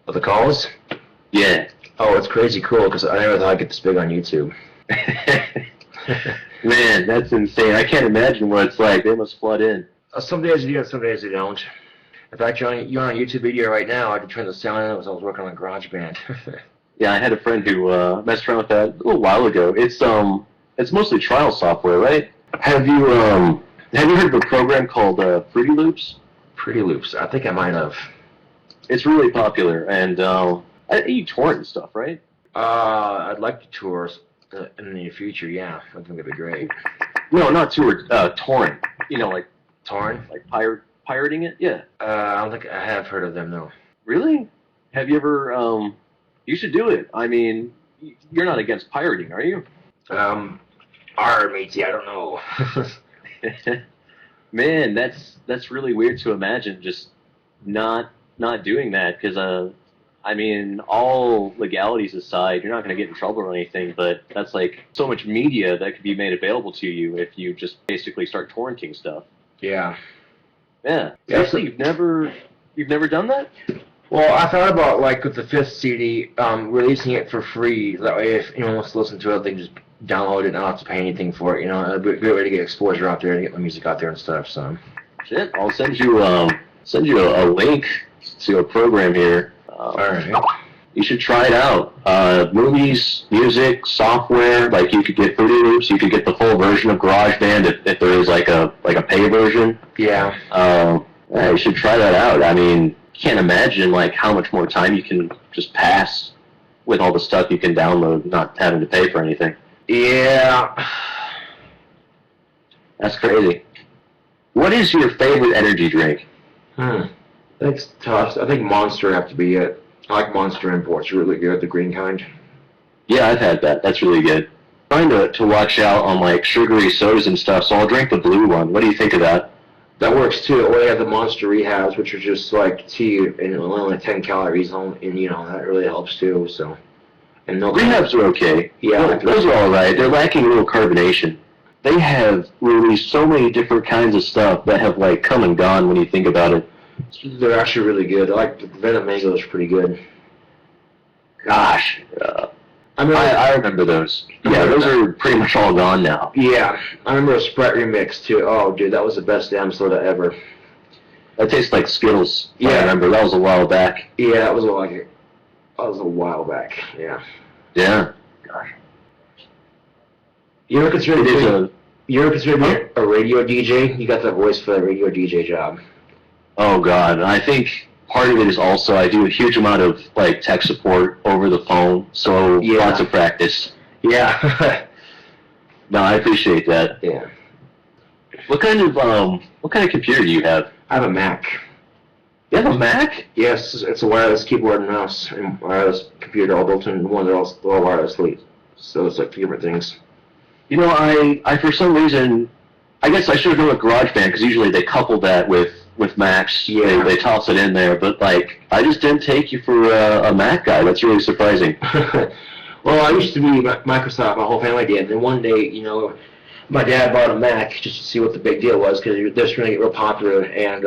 Oh, the calls? Yeah. Oh, it's crazy cool because I never thought I'd get this big on YouTube. Man, that's insane. I can't imagine what it's like. They must flood in. Some days you do and some days you don't. In fact, you're on a YouTube video right now. I had to turn the sound on as I was working on GarageBand. Yeah, I had a friend who messed around with that a little while ago. It's mostly trial software, right? Have you heard of a program called Fruity Loops? Fruity Loops. I think I might have. It's really popular, and you torrent and stuff, right? I'd like to tour in the near future. Yeah, I think that'd be great. No, not tour. Torrent. You know, like Torrent? like pirating it. Yeah. I don't think I have heard of them. No. Really? Have you ever? You should do it. I mean, you're not against pirating, are you? Matey, I don't know. Man, that's really weird to imagine. Just not doing that, because I mean, all legalities aside, you're not going to get in trouble or anything, but that's like so much media that could be made available to you if you just basically start torrenting stuff. Yeah. Yeah. Seriously, you've never done that? Well, I thought about, like, with the 5th CD, releasing it for free. That way, if anyone wants to listen to it, they can just download it and not have to pay anything for it. You know, it'd be a great way to get exposure out there and get the music out there and stuff. So. Shit, I'll send you a link to a program here. All right. You should try it out. Movies, music, software. Like, you could get Fruity Loops. You could get the full version of GarageBand if there is like a pay version. Yeah. Yeah, you should try that out. I mean, can't imagine like how much more time you can just pass with all the stuff you can download, not having to pay for anything. Yeah. That's crazy. What is your favorite energy drink? That's tough. I think Monster have to be it. I like Monster Imports. Really good, the green kind. Yeah, I've had that. That's really good. I'm trying to watch out on like sugary sodas and stuff, so I'll drink the blue one. What do you think of that? That works too. Or they have the Monster Rehabs, which are just like tea and only 10 calories, and you know that really helps too. So, and no Rehabs are okay. Yeah, those are all right. They're lacking a little carbonation. They have released so many different kinds of stuff that have like come and gone when you think about it. They're actually really good. I like the Venom Mango is pretty good. Gosh, I remember those. Yeah, those are pretty much all gone now. Yeah, I remember a Sprite remix too. Oh, dude, that was the best damn soda ever. That tastes like Skittles. Yeah, I remember that was a while back. Yeah, that was a while back. Yeah. Yeah. Gosh. You ever consider being a radio DJ? You got the voice for the radio DJ job. Oh God, I think part of it is also I do a huge amount of like tech support over the phone, so lots of practice. Yeah. No, I appreciate that. Yeah. What kind of computer do you have? I have a Mac. You have a Mac? Yes, it's a wireless keyboard and mouse and wireless computer all built in one. They're all wirelessly, so it's like 2 different things. You know, I for some reason, I guess I should have gone with GarageBand because usually they couple that with Macs. Yeah. They toss it in there, but like I just didn't take you for a Mac guy. That's really surprising. Well, I used to be Microsoft. My whole family did. And one day, you know, my dad bought a Mac just to see what the big deal was because they're starting to get real popular. And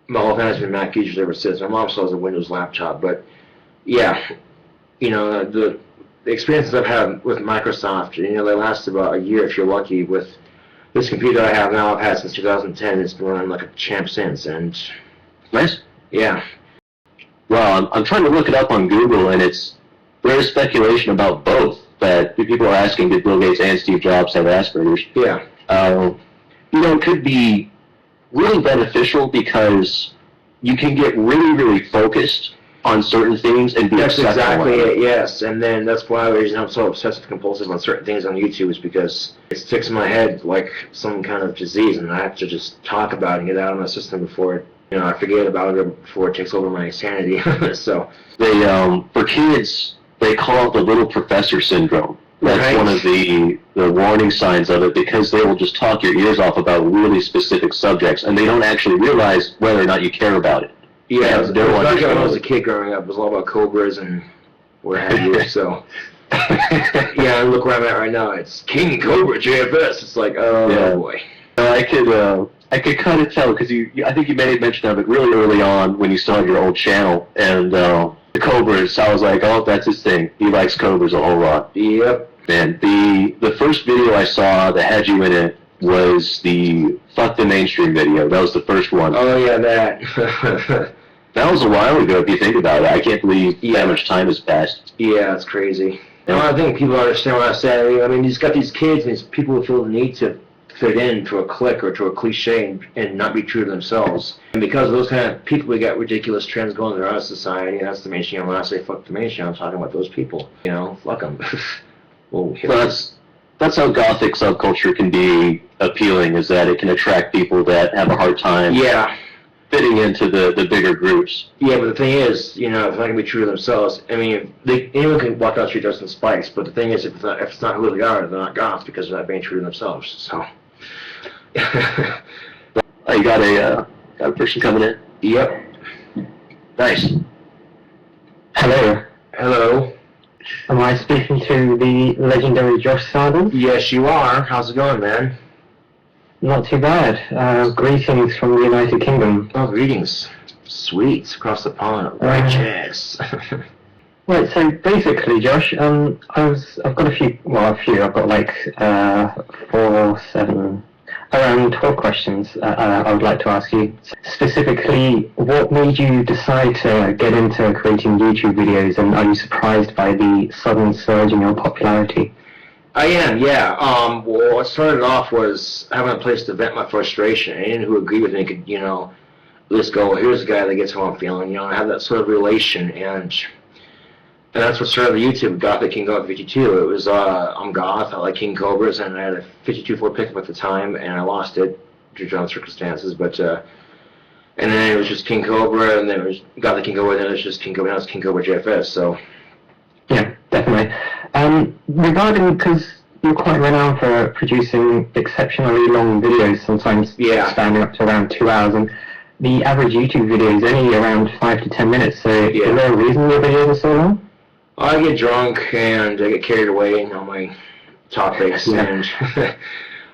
my whole family's been Mac users ever since. My mom still has a Windows laptop, but yeah, you know, the experiences I've had with Microsoft, you know, they last about a year if you're lucky. With this computer I have now, I've had since 2010. It's been running like a champ since, and nice. Yeah. Well, I'm trying to look it up on Google, and there's speculation about both. That people are asking, did Bill Gates and Steve Jobs have Asperger's? Yeah. You know, it could be really beneficial because you can get really, really focused on certain things and be That's exactly it. Yes, and then that's why the reason I'm so obsessive compulsive on certain things on YouTube is because it sticks in my head like some kind of disease, and I have to just talk about it and get it out of my system before I forget about it before it takes over my sanity. So they for kids they call it the little professor syndrome. That's one of the warning signs of it, because they will just talk your ears off about really specific subjects, and they don't actually realize whether or not you care about it. Yeah, when I was a kid growing up, it was all about cobras and what have you. So yeah, look where I'm at right now. It's KingCobraJFS. It's like, oh boy. I I could kind of tell because I think you made mention of it really early on when you started your old channel, and the Cobras. I was like, oh, that's his thing. He likes Cobras a whole lot. Yep. Man, the first video I saw that had you in it was the Fuck the Mainstream video. That was the first one. Oh yeah, that. That was a while ago, if you think about it. I can't believe that much time has passed. Yeah, it's crazy. And I think people understand what I say. I mean, he's got these kids, and these people who feel the need to fit into a clique or to a cliche and not be true to themselves. And because of those kind of people, we got ridiculous trends going throughout our society, and that's the mainstream. When I say fuck the mainstream, I'm talking about those people. You know, fuck them. Well, that's how Gothic subculture can be appealing, is that it can attract people that have a hard time fitting into the bigger groups. Yeah, but the thing is, you know, if they're not going to be true to themselves, I mean, anyone can walk down the street dressed in spikes, but the thing is, if it's not who they are, they're not goth because they're not being true to themselves, so. Oh, you got a person coming in? Yep. Nice. Hello. Hello. Am I speaking to the legendary Josh Sarden? Yes, you are. How's it going, man? Not too bad. Greetings from the United Kingdom. Oh, greetings. Sweet. Across the pond. Righteous. Right, so basically, Josh, I've got a few, I've got like 4, 7, around 12 questions I would like to ask you. Specifically, what made you decide to get into creating YouTube videos, and are you surprised by the sudden surge in your popularity? I am, yeah. Well, what started off was having a place to vent my frustration. Anyone who agreed with me could, you know, let's go, here's a guy that gets how I'm feeling, you know, and have that sort of relation, and that's what started the YouTube, Gothic KingCobraJFS. It was, I'm goth, I like King Cobras, and I had a 52.4 pickup at the time, and I lost it due to circumstances, but, and then it was just King Cobra, and then it was Gothic King Cobra, and then it was just King Cobra, now it's KingCobraJFS, so. Yeah, definitely. Regarding, because you're quite renowned for producing exceptionally long videos, sometimes spanning up to around 2 hours, and the average YouTube video is only around 5 to 10 minutes, so is there a reason your videos are so long? I get drunk and I get carried away on my topics, and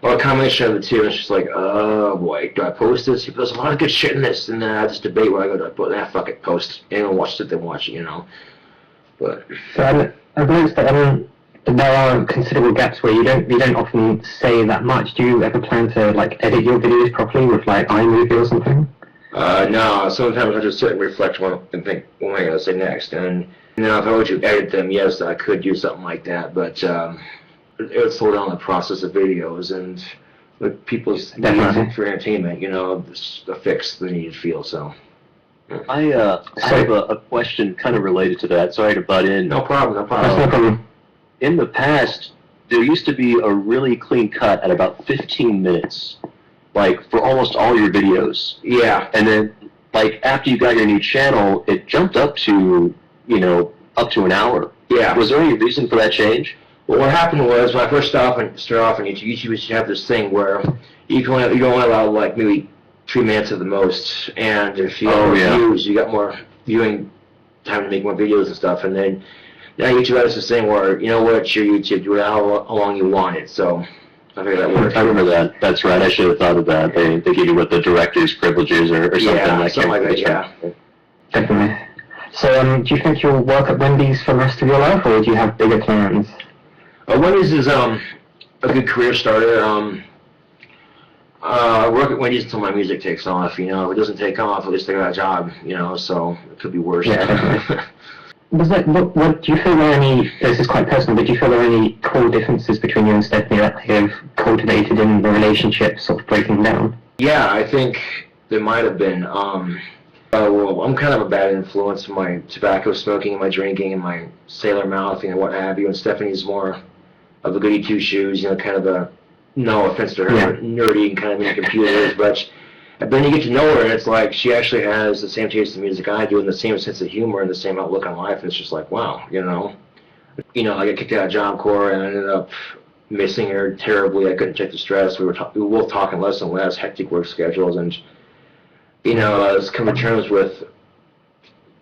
or a combination of the two. It's just like, oh boy, do I post this? There's a lot of good shit in this, and then I have this debate where I go, do I put fuck it, post. Anyone watches it, then watch it, you know. But so I've noticed that there are considerable gaps where you don't often say that much. Do you ever plan to like edit your videos properly with like iMovie or something? No. Sometimes I just sit and reflect and think, what am I gonna say next? And you know, if I were to edit them, yes, I could do something like that, but it would slow down the process of videos and people's needs for entertainment, you know, a fix the need to feel, so. I have a question kind of related to that. Sorry to butt in. No problem. That's no problem. In the past, there used to be a really clean cut at about 15 minutes, like for almost all your videos. Yeah. And then, like after you got your new channel, it jumped up to, you know, up to an hour. Yeah. Was there any reason for that change? Well, what happened was when I first started off on YouTube used to have this thing where you can only allow like maybe 3 minutes at the most, and if you have more views, you got more viewing time to make more videos and stuff. And then now YouTube has this thing where, you know what, it's your YouTube, do it how long you want it. So I figured that worked. I remember that. That's right. I should have thought of that. They give you what the director's privileges or something. Yeah, something like that. Yeah. Definitely. So, do you think you'll work at Wendy's for the rest of your life, or do you have bigger plans? Wendy's is a good career starter. I work at Wendy's until my music takes off, you know. If it doesn't take off, at least I got a job, you know, so it could be worse. Yeah. What do you feel there are any, this is quite personal, but do you feel there are any core differences between you and Stephanie that have cultivated in the relationship sort of breaking down? Yeah, I think there might have been. Well, I'm kind of a bad influence in my tobacco smoking and my drinking and my sailor mouthing and what have you, and Stephanie's more of a goody two-shoes, you know, kind of a, no offense to her, nerdy and kind of in computers, but then you get to know her, and it's like she actually has the same taste in music I do, and the same sense of humor, and the same outlook on life, and it's just like, wow, you know. You know, I got kicked out of Job Corps, and I ended up missing her terribly. I couldn't take the stress. We were both talking less and less, hectic work schedules, and, you know, I was coming to terms with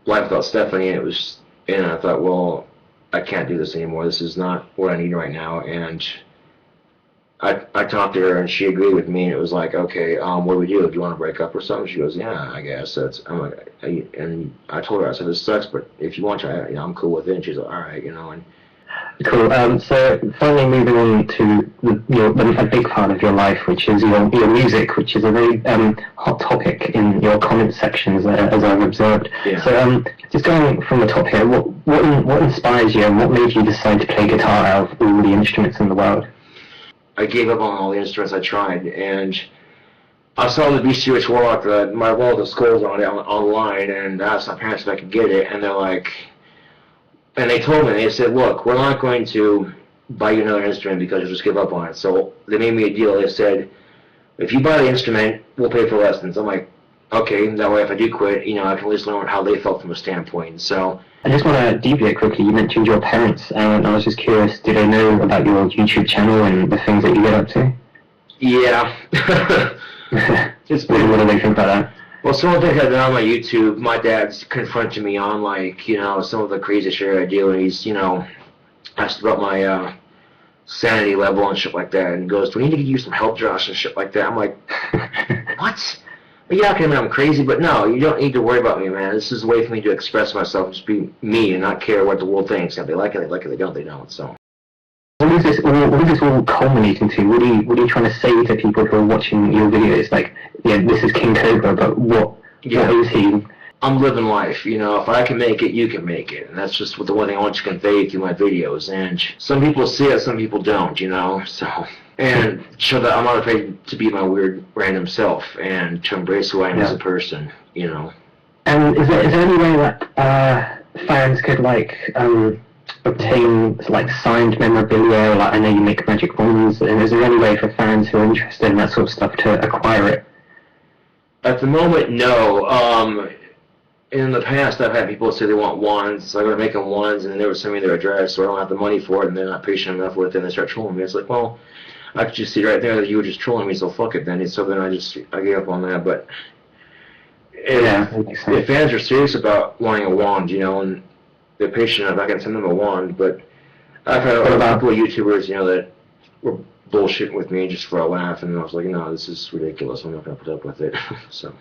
life without Stephanie, and I thought, well, I can't do this anymore. This is not what I need right now, and I talked to her and she agreed with me, and it was like, okay, what do we do? Do you want to break up or something? She goes, yeah, I guess. I'm like, and I told her, I said, this sucks, but if you want to, I'm cool with it. And she's like, all right, and Cool. So finally moving on to a big part of your life, which is your music, which is a very hot topic in your comment sections, as I've observed. Yeah. So just going from the top here, what inspires you, and what made you decide to play guitar out of all the instruments in the world? I gave up on all the instruments I tried, and I saw the BCH Warlock, my wall of skulls on it online, and I asked my parents if I could get it, and they're like, and they told me, they said, look, we're not going to buy you another instrument because you'll just give up on it. So they made me a deal. They said, if you buy the instrument, we'll pay for lessons. I'm like, okay, that way if I do quit, I can at least learn how they felt from a standpoint. So I just want to deviate quickly. You mentioned your parents, and I was just curious, do they know about your YouTube channel and the things that you get up to? Yeah. What do they think about that? Well, some of the things I've done on my YouTube, my dad's confronted me on, like, some of the crazy shit I do, and he's, asked about my sanity level and shit like that, and goes, do we need to give you some help, Josh, and shit like that? I'm like, what? Yeah, okay, man, I'm crazy, but no, you don't need to worry about me, man. This is a way for me to express myself, just be me, and not care what the world thinks. If they like it, they like it. If they don't, they don't, so. What is this all culminating to? What are you trying to say to people who are watching your videos? Like, yeah, this is King Cobra, but what is he? I'm living life, if I can make it, you can make it. And that's just the one thing I want to convey through my videos. And some people see it, some people don't, so. And show that I'm not afraid to be my weird, random self, and to embrace who I am as a person, And is there any way that fans could, obtain signed memorabilia? I know you make magic wands, and is there any way for fans who are interested in that sort of stuff to acquire it? At the moment, no. In the past, I've had people say they want wands, so I go to make them wands, and then they would send me their address, so I don't have the money for it, and they're not patient enough with it, and they start trolling me. It's like, well, I could just see right there that you were just trolling me, so fuck it then. So then I gave up on that. But if fans are serious about wanting a wand, and they're patient enough, I can send them a wand. But I've had a couple of YouTubers, that were bullshitting with me just for a laugh, and I was like, no, this is ridiculous. I'm not going to put up with it. So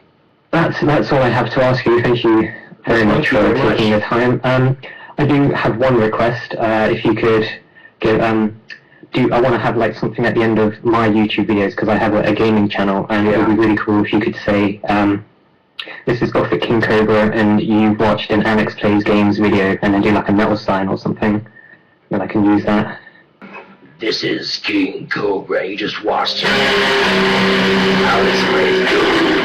that's all I have to ask you. Thank you very much for taking your time. I do have one request. If you could give I want to have something at the end of my YouTube videos, because I have a gaming channel, and it would be really cool if you could say, this is Gothic King Cobra, and you watched an Alex Plays Games video, and then do a metal sign or something, then I can use that. This is King Cobra. You just watched Alex Plays Games.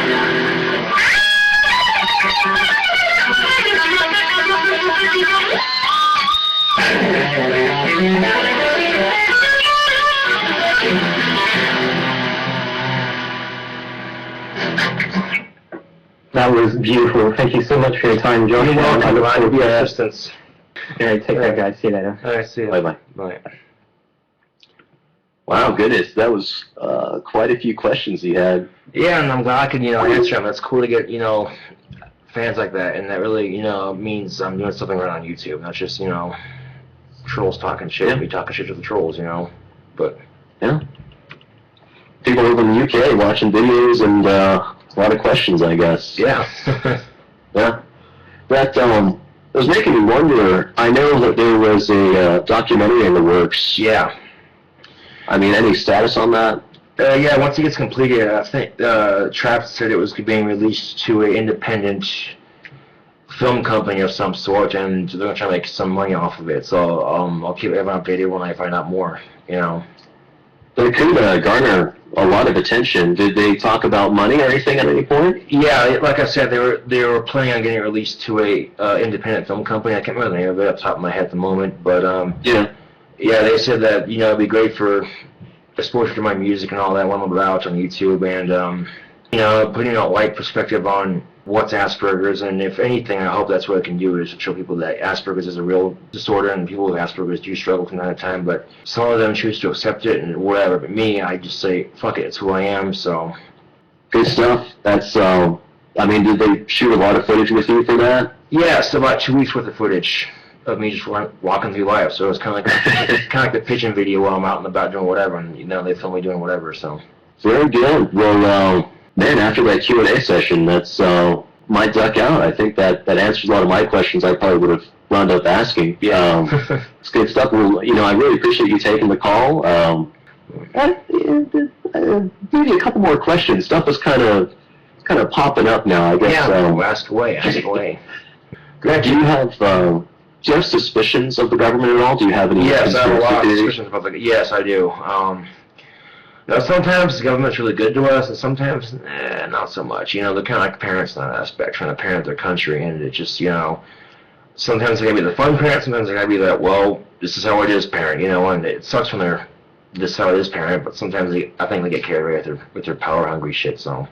That was beautiful. Thank you so much for your time, Josh. You're welcome. I look forward to your assistance. Yeah, take care, guys. See you later. All right, see you. Bye-bye. Bye. Wow, goodness, that was quite a few questions he had. Yeah, and I'm glad I could, answer them. It's cool to get, fans like that, and that really, means I'm doing something right on YouTube, not just, trolls talking shit, me talking shit to the trolls, but... Yeah. People over in the UK watching videos and a lot of questions, I guess. Yeah. Yeah. That, it was making me wonder, I know that there was a documentary in the works. Yeah. I mean, any status on that? Yeah, once it gets completed, I think Travis said it was being released to an independent film company of some sort, and they're going to try to make some money off of it. So I'll keep everyone updated when I find out more, It could garner a lot of attention. Did they talk about money or anything at any point? Yeah, like I said, they were planning on getting it released to a independent film company. I can't remember the name of it off the top of my head at the moment, but yeah, they said that it'd be great for exposure to my music and all that, what I'm about on YouTube, and putting a light perspective on what's Asperger's, and if anything, I hope that's what I can do, is show people that Asperger's is a real disorder, and people with Asperger's do struggle from time to time, but some of them choose to accept it and whatever, but me, I just say, fuck it, it's who I am, so. Good stuff. That's, I mean, did they shoot a lot of footage with you for that? Yeah, so about 2 weeks worth of footage. of me just walking through life. So it's kind of like the pigeon video while I'm out and about doing whatever, and they film me doing whatever. So very good. Well, man, after that Q&A session, that's my duck out. I think that answers a lot of my questions. I probably would have wound up asking. Yeah, it's good stuff. Well, I really appreciate you taking the call. Maybe a couple more questions. Stuff is kind of popping up now, I guess. Yeah, ask away. Do you have suspicions of the government at all? Do you have any? Yes, I have a lot of suspicions about the. Yes, I do. Sometimes the government's really good to us, and sometimes not so much. They're kind of like parents in that aspect, trying to parent their country, and it just sometimes they gotta be the fun parent, sometimes they gotta be that, well, this is how it is parent, and it sucks when they're this is how it is parent, but sometimes I think they get carried away with their power hungry shit. So.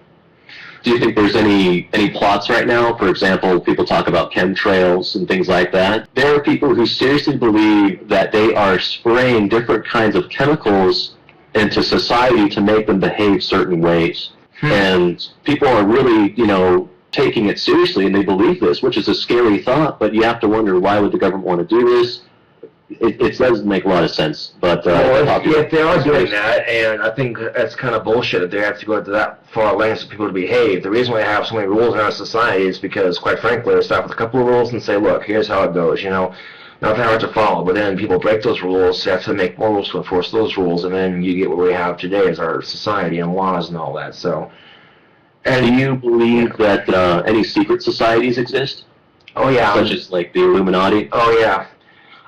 Do you think there's any plots right now? For example, people talk about chemtrails and things like that. There are people who seriously believe that they are spraying different kinds of chemicals into society to make them behave certain ways. And people are really, taking it seriously, and they believe this, which is a scary thought, but you have to wonder, why would the government want to do this? It doesn't make a lot of sense, but if they are doing that, and I think that's kind of bullshit that they have to go to that far lengths for people to behave. The reason why I have so many rules in our society is because, quite frankly, they start with a couple of rules and say, look, here's how it goes, not that hard to follow, but then people break those rules, so you have to make more rules to enforce those rules, and then you get what we have today as our society and laws and all that. So, and do you believe that any secret societies exist? Oh yeah, such as like the Illuminati. Oh yeah.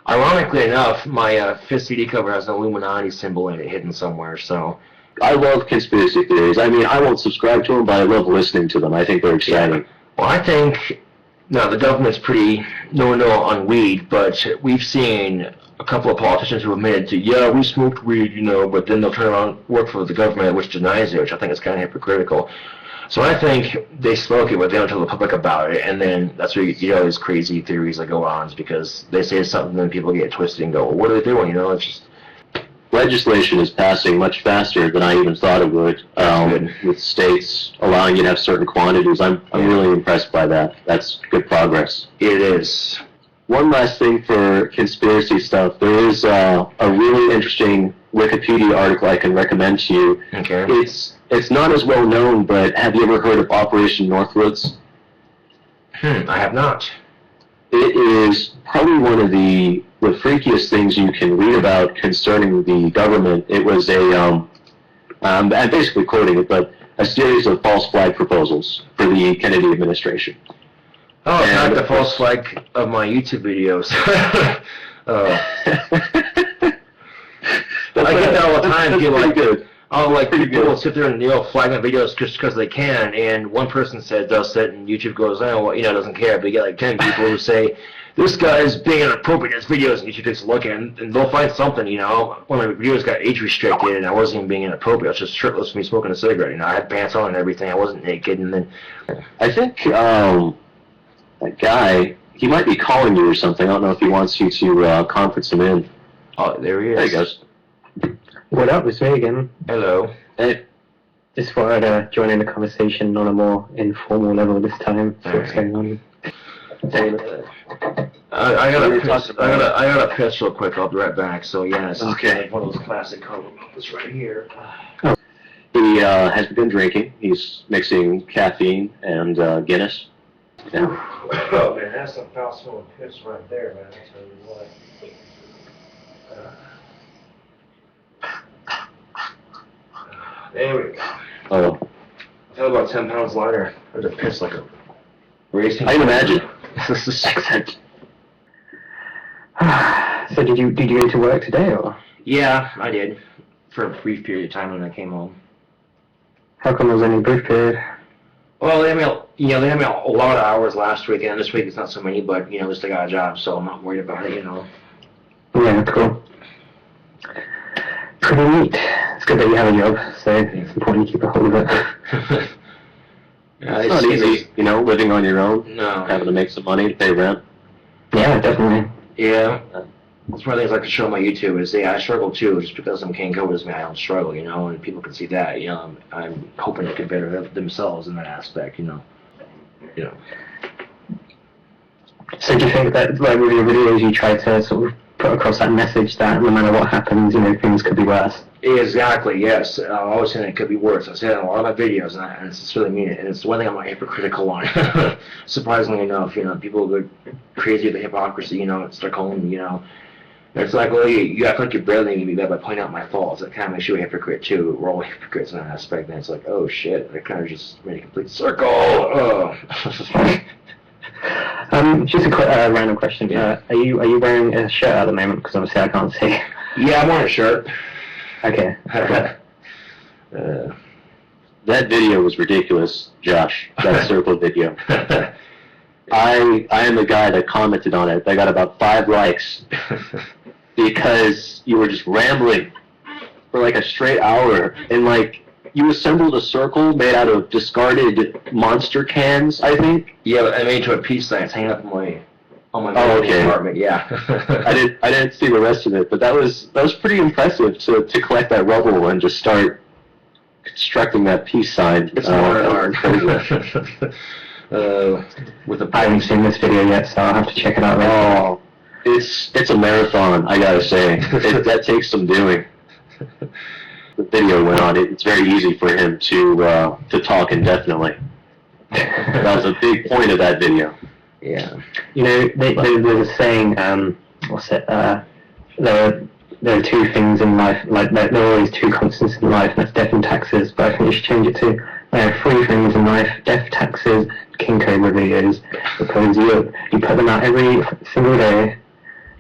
Ironically enough, my fifth CD cover has an Illuminati symbol in it hidden somewhere, so. I love conspiracy theories. I mean, I won't subscribe to them, but I love listening to them. I think they're exciting. Yeah. Well, I think, the government's pretty no on weed, but we've seen a couple of politicians who admitted to, yeah, we smoked weed, but then they'll turn around and work for the government, which denies it, which I think is kind of hypocritical. So I think they smoke it, but they don't tell the public about it, and then that's where you get all these crazy theories that go on, because they say something, and people get twisted and go, well, what are they doing? It's just. Legislation is passing much faster than I even thought it would, with states allowing you to have certain quantities. I'm really impressed by that. That's good progress. It is. One last thing for conspiracy stuff. There is a really interesting Wikipedia article I can recommend to you. Okay. It's not as well known, but have you ever heard of Operation Northwoods? I have not. It is probably one of the freakiest things you can read about concerning the government. It was I'm basically quoting it, but a series of false flag proposals for the Kennedy administration. Oh, it's not the false flag of my YouTube videos. I get that all the time. People people will sit there and flag my videos just because they can, and one person does it, and YouTube goes, oh, well, doesn't care. But you get like 10 people who say, this guy is being inappropriate in his videos, and YouTube takes a look at it, and they'll find something. One of my videos got age restricted, and I wasn't even being inappropriate. I was just shirtless with me smoking a cigarette. I had pants on and everything. I wasn't naked, and then I think that guy, he might be calling you or something. I don't know if he wants you to conference him in. Oh, there he is. There he goes. What up, it's me again. Hello. Hey. Just thought I'd join in the conversation on a more informal level this time. See what's going on. I gotta piss real quick. I'll be right back. So yes. Okay. One of those classic Cobras right here. He has been drinking. He's mixing caffeine and Guinness. Yeah. Oh man, that's some foul smelling piss right there, man. I tell you what. There we go. Oh. I feel about 10 pounds lighter. I just piss like a racing. I can imagine. This is excellent. So did you go to work today, or? Yeah, I did. For a brief period of time when I came home. How come there was only a brief period? Well, they had me a lot of hours last week, and this week it's not so many, but, at least I got a job, so I'm not worried about it, Yeah, cool. Pretty neat. It's good that you have a job, so it's important to keep a hold of it. It's not easy, living on your own. No. Having to make some money to pay rent. Yeah, definitely. Yeah. That's one of the things I like to show on my YouTube is, I struggle too, just because I'm KingCobra doesn't mean I don't struggle, and people can see that, I'm hoping to get better themselves in that aspect, So do you think that, like, with your videos, you try to sort of put across that message that no matter what happens, you know, things could be worse? Exactly, yes. I always saying it could be worse. I say that in a lot of my videos, and it's just really mean it. And it's one thing I'm not hypocritical on. Surprisingly enough, you know, people go crazy with the hypocrisy, you know, start calling, you know, it's like, well, you act like you're barely me bad by pointing out my faults. That kind of makes you a hypocrite, too. We're all hypocrites in that aspect. And it's like, oh, shit. I kind of just made a complete circle. Oh. Just a quick random question. Are you wearing a shirt at the moment? Because obviously I can't see. Yeah, I'm wearing a shirt. Okay. That video was ridiculous, Josh. That circle video. I am the guy that commented on it. I got about 5 likes because you were just rambling for like a straight hour, and like you assembled a circle made out of discarded Monster cans, I think. Yeah, I made it to a piece sign. It's hanging up on my okay. apartment. Yeah. I didn't see the rest of it, but that was pretty impressive to collect that rubble and just start constructing that peace sign. It's hard. With a I haven't seen this video yet, so I'll have to check it out later. Oh, it's a marathon, I gotta say. That takes some doing. The video went on. It's very easy for him to talk indefinitely. That was a big point of that video. Yeah. You know, there's a saying, what's it, there are 2 things in life, like, there are always 2 constants in life, and that's death and taxes, but I think you should change it to, there are 3 things in life, death, taxes, King Cobra videos, because you put them out every single day,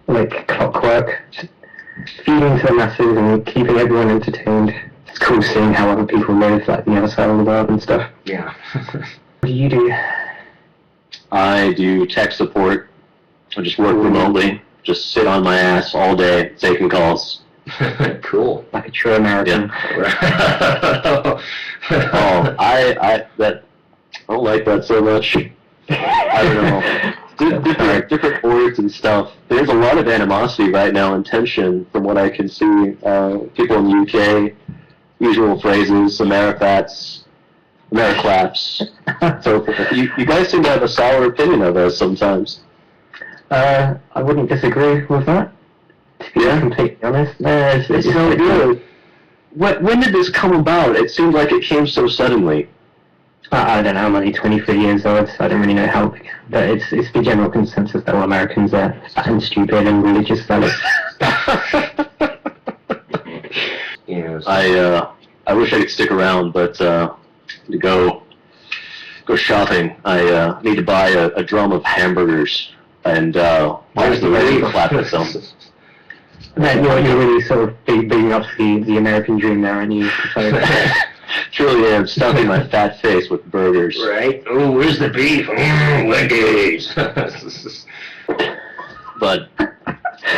like clockwork, just feeding to the masses and keeping everyone entertained. It's cool seeing how other people live, like the other side of the world and stuff. Yeah. What do you do? I do tech support. I just work remotely. Just sit on my ass all day taking calls. Cool. Like a true American. Yeah. I don't like that so much. I don't know. Different boards and stuff. There's a lot of animosity right now and tension from what I can see. People in the UK, usual phrases, Amerifats, Americlaps, so forth. You guys seem to have a sour opinion of us sometimes. I wouldn't disagree with that, to be completely honest. It's so good. When did this come about? It seemed like it came so suddenly. I don't know, I'm only 23 years old, so I don't really know how, but it's the general consensus that all Americans are fat and stupid and religious fellas. Yes. I wish I could stick around, but to go shopping, I need to buy a drum of hamburgers and watch the ready clap at them. Man, you're really sort of bigging up the American dream there, aren't you? Truly am, stuffing my fat face with burgers. Right? Oh, where's the beef? Wendy's. But I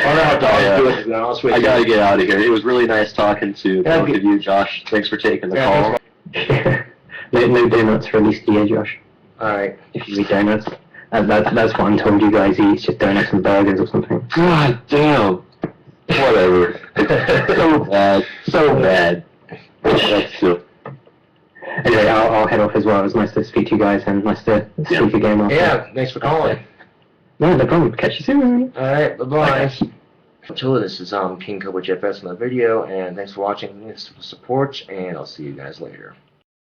don't know how dogs do it, to be honest with you. I gotta get out of here. It was really nice talking to both of you, Josh. Thanks for taking the call. No donuts for at least a year, Josh. Alright. If you eat donuts. That's what I'm told you guys eat, just donuts and burgers or something. God damn. Whatever. So bad. So bad. That's true. Anyway, I'll head off as well. It was nice to speak to you guys and nice to speak again. Yeah, thanks for calling. No problem. Catch you soon. Alright, bye-bye. Until this is KingCobraJFS in the video, and thanks for watching. Thanks for the support, and I'll see you guys later.